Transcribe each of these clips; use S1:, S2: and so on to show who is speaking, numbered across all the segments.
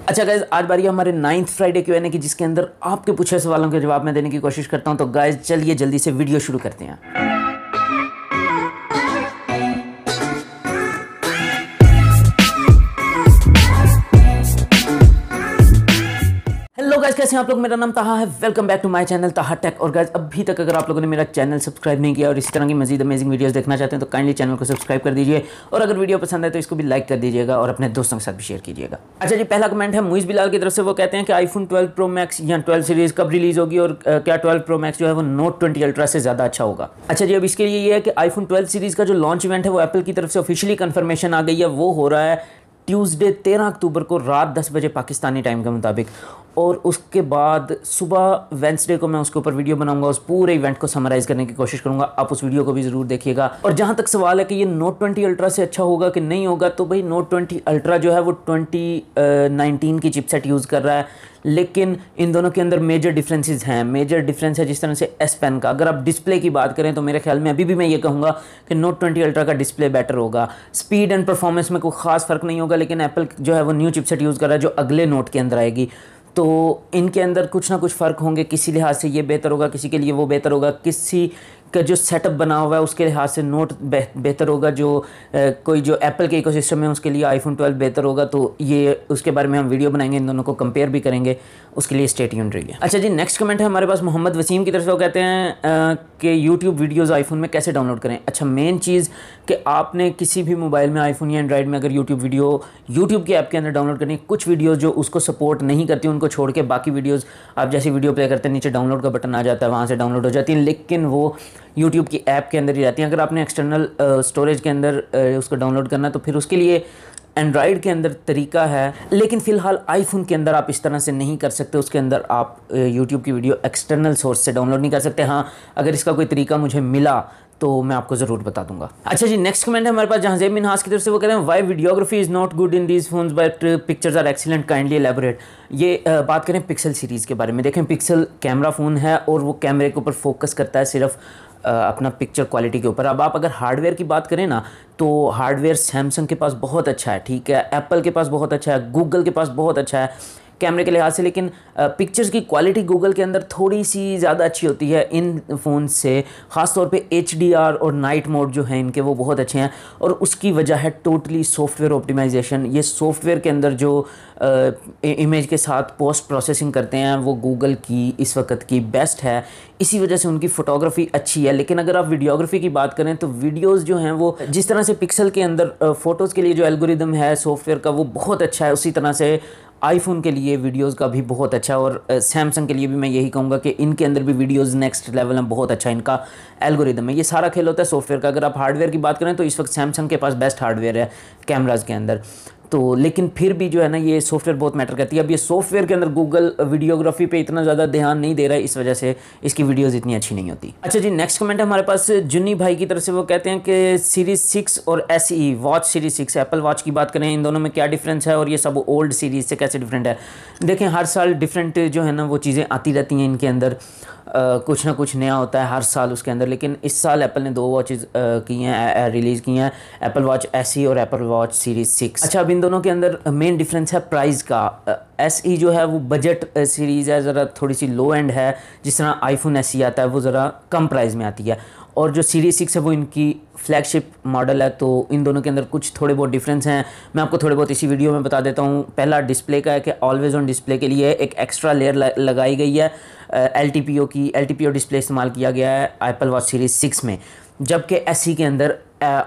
S1: अच्छा गाइज, आज बारी है हमारे 9th फ्राइडे Q&A की, जिसके अंदर आपके पूछे सवालों के जवाब मैं देने की कोशिश करता हूं। तो गाइज चलिए जल्दी से वीडियो शुरू करते हैं। हेलो गाइस, कैसे हैं आप लोग। मेरा नाम ताहा है। Welcome back to my channel Taha tech. और गाइस, अभी तक अगर आप लोगों ने मेरा चैनल सब्सक्राइब नहीं किया और इसी तरह की मजीद अमेजिंग वीडियोस देखना चाहते हैं तो काइंडली चैनल को सब्सक्राइब कर दीजिए, और अगर वीडियो पसंद है तो इसको भी लाइक कर दीजिएगा और अपने दोस्तों के साथ भी शेयर कीजिएगा। अच्छा जी, पहला कमेंट है मुइज़ बिलाल की तरफ से। वो कहते हैं कि आईफोन 12 प्रो मैक्स या 12 सीरीज़ कब रिलीज़ होगी, और क्या 12 प्रो मैक्स जो है वो नोट 20 अल्ट्रा से ज़्यादा अच्छा होगा। अच्छा जी, अब इसके लिए ये है कि आईफोन 12 सीरीज़ का जो लॉन्च इवेंट है वो एप्पल की तरफ से ऑफिशियली कन्फर्मेशन आ गई है। वो हो रहा है ट्यूसडे 13 अक्टूबर को रात 10 बजे पाकिस्तानी टाइम के मुताबिक, और उसके बाद सुबह वेंसडे को मैं उसके ऊपर वीडियो बनाऊंगा, उस पूरे इवेंट को समराइज़ करने की कोशिश करूंगा। आप उस वीडियो को भी ज़रूर देखिएगा। और जहां तक सवाल है कि ये नोट 20 अल्ट्रा से अच्छा होगा कि नहीं होगा, तो भाई नोट 20 अल्ट्रा जो है वो 2019 की चिपसेट यूज़ कर रहा है, लेकिन इन दोनों के अंदर मेजर डिफरेंसेस हैं। मेजर डिफरेंस है जिस तरह से S Pen का। अगर आप डिस्प्ले की बात करें तो मेरे ख्याल में अभी भी मैं ये कहूँगा कि नोट 20 अल्ट्रा का डिस्प्ले बेटर होगा। स्पीड एंड परफॉर्मेंस में कोई ख़ास फ़र्क नहीं होगा, लेकिन एप्पल जो है वो न्यू चिपसेट यूज़ कर रहा है जो अगले नोट के अंदर आएगी, तो इनके अंदर कुछ ना कुछ फ़र्क होंगे। किसी लिहाज से ये बेहतर होगा, किसी के लिए वो बेहतर होगा। किसी का जो सेटअप बना हुआ है उसके लिहाज से नोट बेहतर होगा, जो कोई जो एप्पल के इकोसिस्टम है उसके लिए आईफोन 12 बेहतर होगा। तो ये उसके बारे में हम वीडियो बनाएंगे, इन दोनों को कंपेयर भी करेंगे, उसके लिए स्टे ट्यून्ड रहिए। अच्छा जी, नेक्स्ट कमेंट है हमारे पास मोहम्मद वसीम की तरफ से। वो कहते हैं कि यूट्यूब वीडियोज़ आईफोन में कैसे डाउनलोड करें। अच्छा, मेन चीज़ कि आपने किसी भी मोबाइल में, आईफोन या एंड्रॉइड में, अगर यूट्यूब की ऐप के अंदर डाउनलोड करनी है, कुछ वीडियोज़ जो उसको सपोर्ट नहीं करती उनको छोड़ के बाकी वीडियोज़ आप जैसी वीडियो प्ले करते हैं नीचे डाउनलोड का बटन आ जाता है, वहाँ से डाउनलोड हो जाती है, लेकिन वो यूट्यूब की ऐप के अंदर ही रहती हैं। अगर आपने एक्सटर्नल स्टोरेज के अंदर उसको डाउनलोड करना है तो फिर उसके लिए एंड्रॉयड के अंदर तरीका है, लेकिन फ़िलहाल आईफोन के अंदर आप इस तरह से नहीं कर सकते। उसके अंदर आप यूट्यूब की वीडियो एक्सटर्नल सोर्स से डाउनलोड नहीं कर सकते। हाँ, अगर इसका कोई तरीका मुझे मिला तो मैं आपको ज़रूर बता दूंगा। अच्छा जी, नेक्स्ट कमेंट है हमारे पास जहांज़ेब मिनहास की तरफ से। वो कहते हैं why videography is not good in these phones but pictures are excellent, kindly elaborate. ये बात करें पिक्सल सीरीज़ के बारे में। देखें, पिक्सल कैमरा फ़ोन है और वो कैमरे के ऊपर फोकस करता है सिर्फ अपना पिक्चर क्वालिटी के ऊपर। अब आप अगर हार्डवेयर की बात करें ना, तो हार्डवेयर सैमसंग के पास बहुत अच्छा है, ठीक है, एप्पल के पास बहुत अच्छा है, गूगल के पास बहुत अच्छा है कैमरे के लिहाज से, लेकिन पिक्चर्स की क्वालिटी गूगल के अंदर थोड़ी सी ज़्यादा अच्छी होती है इन फ़ोन से। ख़ास तौर पे HDR और नाइट मोड जो है इनके वो बहुत अच्छे हैं, और उसकी वजह है टोटली सॉफ्टवेयर ऑप्टिमाइजेशन। ये सॉफ्टवेयर के अंदर जो इमेज के साथ पोस्ट प्रोसेसिंग करते हैं वो गूगल की इस वक्त की बेस्ट है, इसी वजह से उनकी फ़ोटोग्राफी अच्छी है। लेकिन अगर आप वीडियोग्राफी की बात करें तो वीडियोज़ जो हैं वो जिस तरह से पिक्सल के अंदर फ़ोटोज़ के लिए जो एल्गोरिदम है सॉफ्टवेयर का वो बहुत अच्छा है, उसी तरह से आईफोन के लिए वीडियोस का भी बहुत अच्छा है, और सैमसंग के लिए भी मैं यही कहूँगा कि इनके अंदर भी वीडियोस नेक्स्ट लेवल में बहुत अच्छा इनका एल्गोरिदम है। ये सारा खेल होता है सॉफ्टवेयर का। अगर आप हार्डवेयर की बात करें तो इस वक्त सैमसंग के पास बेस्ट हार्डवेयर है कैमराज़ के अंदर, तो लेकिन फिर भी जो है ना ये सॉफ्टवेयर बहुत मैटर करती है। अब ये सॉफ्टवेयर के अंदर गूगल वीडियोग्राफी पे इतना ज़्यादा ध्यान नहीं दे रहा है, इस वजह से इसकी वीडियोस इतनी अच्छी नहीं होती। अच्छा जी, नेक्स्ट कमेंट है हमारे पास जुन्नी भाई की तरफ से। वो कहते हैं कि सीरीज़ 6 और SE watch series 6 Apple watch की बात करें, इन दोनों में क्या डिफरेंस है और ये सब ओल्ड सीरीज़ से कैसे डिफरेंट है। देखें, हर साल डिफरेंट जो है ना वो चीज़ें आती रहती हैं इनके अंदर, कुछ ना कुछ नया होता है हर साल उसके अंदर। लेकिन इस साल एप्पल ने 2 वॉचेज़ की हैं, रिलीज़ की हैं, एप्पल वॉच SE और एप्पल वॉच सीरीज़ 6। अच्छा, अब इन दोनों के अंदर मेन डिफरेंस है प्राइस का। SE जो है वो बजट सीरीज़ है, ज़रा थोड़ी सी लो एंड है, जिस तरह आईफोन SE आता है वो ज़रा कम प्राइस में आती है, और जो सीरीज़ 6 है वो इनकी फ्लैगशिप मॉडल है। तो इन दोनों के अंदर कुछ थोड़े बहुत डिफरेंस हैं, मैं आपको थोड़े बहुत इसी वीडियो में बता देता हूँ। पहला डिस्प्ले का है कि ऑलवेज ऑन डिस्प्ले के लिए एक एक्स्ट्रा लेयर लगाई गई है, LTPO डिस्प्ले इस्तेमाल किया गया है एप्पल वॉच सीरीज़ 6 में, जबकि SE के अंदर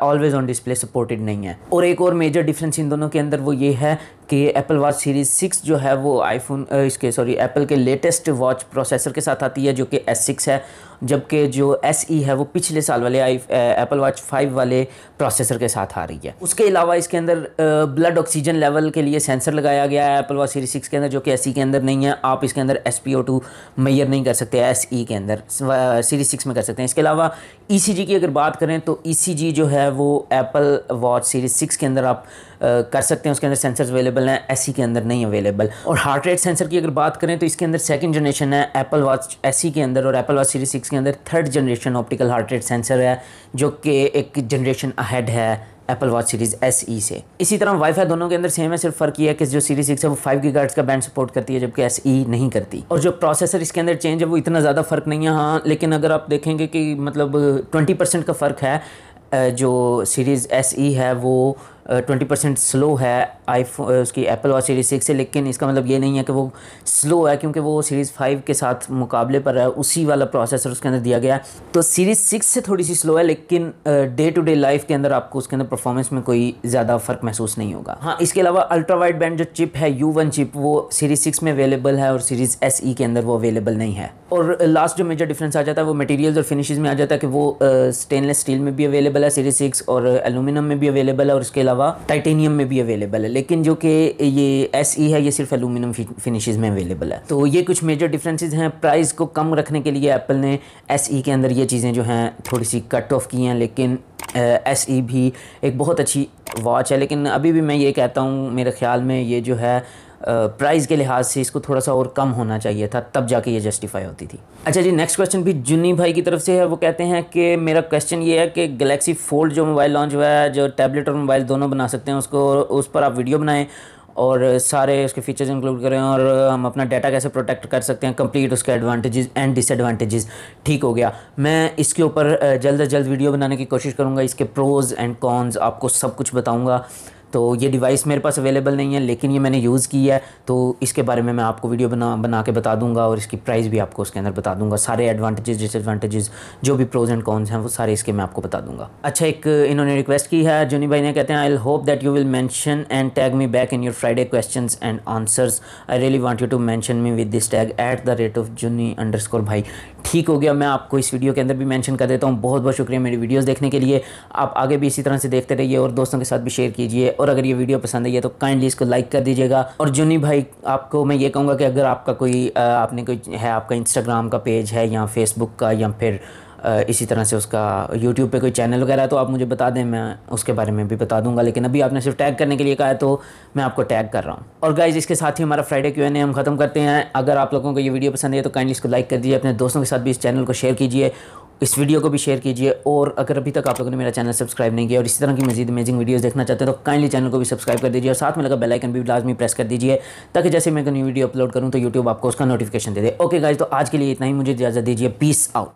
S1: ऑलवेज ऑन डिस्प्ले सपोर्टेड नहीं है। और एक और मेजर डिफरेंस इन दोनों के अंदर वो ये है कि एप्पल वॉच सीरीज़ 6 जो है वो एप्पल के लेटेस्ट वॉच प्रोसेसर के साथ आती है जो कि S6 है, जबकि जो SE है वो पिछले साल वाले एप्पल वॉच 5 वाले प्रोसेसर के साथ आ रही है। उसके अलावा इसके अंदर ब्लड ऑक्सीजन लेवल के लिए सेंसर लगाया गया है एप्पल वॉच सीरीज़ 6 के अंदर, जो कि SE के अंदर नहीं है। आप इसके अंदर SpO2 मेजर नहीं कर सकते, SE के अंदर सीरीज़ 6 में कर सकते हैं। इसके अलावा ECG की अगर बात करें तो ECG जो है वो एप्पल वॉच सीरीज़ 6 के अंदर आप कर सकते हैं, उसके अंदर सेंसर्स अवेलेबल हैं, एसई के अंदर नहीं अवेलेबल। और हार्ट रेट सेंसर की अगर बात करें तो इसके अंदर सेकंड जनरेशन है एप्पल वॉच एसई के अंदर, और एप्पल वॉच सीरीज 6 के अंदर third generation optical heart rate sensor है, जो कि एक जनरेशन अहेड है एप्पल वॉच सीरीज़ एसई से। इसी तरह वाईफाई दोनों के अंदर सेम है, सिर्फ फ़र्क ये है कि जो सीरीज 6 है वो 5 गीगाहर्ट्ज़ का बैंड सपोर्ट करती है, जबकि एसई नहीं करती। और जो प्रोसेसर इसके अंदर चेंज है वो इतना ज़्यादा फ़र्क नहीं है, हाँ, लेकिन अगर आप देखेंगे कि मतलब 20% का फ़र्क है। जो सीरीज़ एसई है वो 20% स्लो है उसकी एप्पल वॉच सीरीज़ 6 से, लेकिन इसका मतलब ये नहीं है कि वो स्लो है, क्योंकि वो सीरीज़ 5 के साथ मुकाबले पर है, उसी वाला प्रोसेसर उसके अंदर दिया गया है। तो सीरीज़ 6 से थोड़ी सी स्लो है, लेकिन डे टू डे लाइफ के अंदर आपको उसके अंदर परफॉर्मेंस में कोई ज़्यादा फ़र्क महसूस नहीं होगा। हाँ, इसके अलावा अल्ट्रा वाइड बैंड जो चिप है U1 चिप, वो सीरीज़ 6 में अवेलेबल है और सीरीज़ एसई के अंदर वो अवेलेबल नहीं है। और लास्ट जो मेजर डिफरेंस आ जाता है वो मटेरियल्स और फिनिशेस में आ जाता है कि वो स्टेनलेस स्टील में भी अवेलेबल है सीरीज़ 6, और एल्यूमिनियम में भी अवेलेबल है, और इसके अलावा टाइटेनियम में भी अवेलेबल है। लेकिन जो कि ये एसई है ये सिर्फ एल्यूमिनियम फिनिशेस में अवेलेबल है। तो ये कुछ मेजर डिफरेंसेस हैं। प्राइस को कम रखने के लिए एप्पल ने एसई के अंदर ये चीज़ें जो हैं थोड़ी सी कट ऑफ की हैं, लेकिन एसई भी एक बहुत अच्छी वॉच है। लेकिन अभी भी मैं ये कहता हूँ, मेरे ख़्याल में ये जो है प्राइस के लिहाज से इसको थोड़ा सा और कम होना चाहिए था, तब जाके ये जस्टिफाई होती थी। अच्छा जी, नेक्स्ट क्वेश्चन भी जुन्नी भाई की तरफ से है। वो कहते हैं कि मेरा क्वेश्चन ये है कि गैलेक्सी फोल्ड जो मोबाइल लॉन्च हुआ है, जो टैबलेट और मोबाइल दोनों बना सकते हैं, उसको उस पर आप वीडियो बनाएं और सारे उसके फीचर्स इंक्लूड करें, और हम अपना डाटा कैसे प्रोटेक्ट कर सकते हैं, कंप्लीट उसके एडवांटेजेस एंड डिसएडवांटेजेस। ठीक हो गया, मैं इसके ऊपर जल्द से जल्द वीडियो बनाने की कोशिश करूँगा, इसके प्रोज़ एंड कॉन्स आपको सब कुछ बताऊँगा। तो ये डिवाइस मेरे पास अवेलेबल नहीं है, लेकिन ये मैंने यूज़ की है, तो इसके बारे में मैं आपको वीडियो बना के बता दूंगा, और इसकी प्राइस भी आपको उसके अंदर बता दूंगा। सारे एडवांटेजेस डिसएडवांटेजेस जो भी प्रोज एंड कॉन्स हैं वो सारे इसके मैं आपको बता दूंगा। अच्छा, एक इन्होंने रिक्वेस्ट की है, जुनी भाई ने, कहते हैं I hope that you will mention and tag me back in your Friday questions and answers. I really want you to mention me with this tag @juny_भाई। ठीक हो गया, मैं आपको इस वीडियो के अंदर भी मेंशन कर देता हूँ। बहुत बहुत शुक्रिया मेरी वीडियोस देखने के लिए। आप आगे भी इसी तरह से देखते रहिए और दोस्तों के साथ भी शेयर कीजिए, और अगर ये वीडियो पसंद आई है तो काइंडली इसको लाइक कर दीजिएगा। और जुनी भाई, आपको मैं ये कहूँगा कि अगर आपका कोई आपने कोई है, आपका इंस्टाग्राम का पेज है या फेसबुक का, या फिर इसी तरह से उसका यूट्यूब पे कोई चैनल वगैरह है, तो आप मुझे बता दें, मैं उसके बारे में भी बता दूंगा। लेकिन अभी आपने सिर्फ टैग करने के लिए कहा है, तो मैं आपको टैग कर रहा हूँ। और गाइज, इसके साथ ही हमारा फ्राइडे Q&A हम खत्म करते हैं। अगर आप लोगों को ये वीडियो पसंद है तो काइंडली इसको लाइक कर दीजिए, अपने दोस्तों के साथ भी इस चैनल को शेयर कीजिए, इस वीडियो को भी शेयर कीजिए। और अगर अभी तक आप लोगों ने मेरा चैनल सब्सक्राइब नहीं किया और इसी तरह की मजीद अमेजिंग वीडियोस देखना चाहते हैं तो काइंडली चैनल को भी सब्सक्राइब कर दीजिए, और साथ में लगा बेल आइकन भी लाजमी प्रेस कर दीजिए, ताकि जैसे मैं कोई न्यू वीडियो अपलोड करूं तो यूट्यूब आपको उसका नोटिफिकेशन दे दे। ओके गाइज, तो आज के लिए इतना ही, मुझे इजाज़त दीजिए। Peace out.